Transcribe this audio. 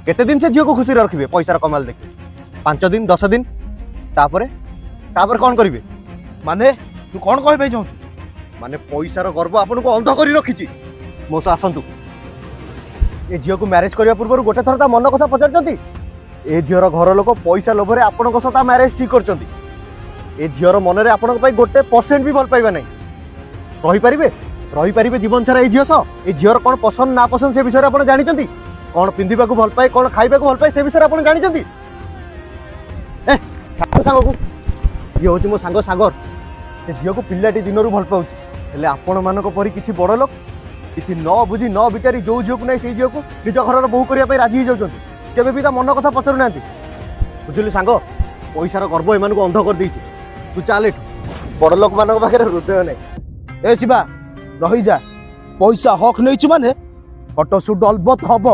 केते दिन से झील को खुशी रखिए पैसार कमाल देखिए 5 दिन 10 दिन तापरे तापर कौन करिवे माने तू कौन कह चाहू माने पैसार गर्व आपन को अंध करी रखिछि मो सह आसंतु ए झील को मैरिज करिया पूर्व गोटे थर ता मन कथा पचारचंती ए झीर घर लोक पैसा लोभरे आपन सह मैरिज ठीक करचंती ए झीर मन रे आपन पई गोटे % भी भल पाइबा नहीं रही पारिबे जीवन सारा ए झील सह ए झीर कौन पसंद ना पसंद से विषय आपन जानिचंती कौन पिंधिबा को भल पाए कौन खाइबा को भल पाए से विषय आपन जानिचंती ए सांग को ये होची मो सांग सागर से झील को पिलाटी दिनरू भल पाउची हेले आपण मानक परी किछि बड़ लोक किछि न बुझी न विचारी जो झील को नै से झील को निज घर बहु करिया पे राजी हो जाउछंती केबे भी ता मन कथा पचरु नांती बुझिली सांग पैसार गर्व एमान को अंध कर देइछि तू चाल एठू बड़ लोक मानक पाखे हृदय नै ए शिवा रही जा पैसा हक नहीं माने फटो सुट अलबत हम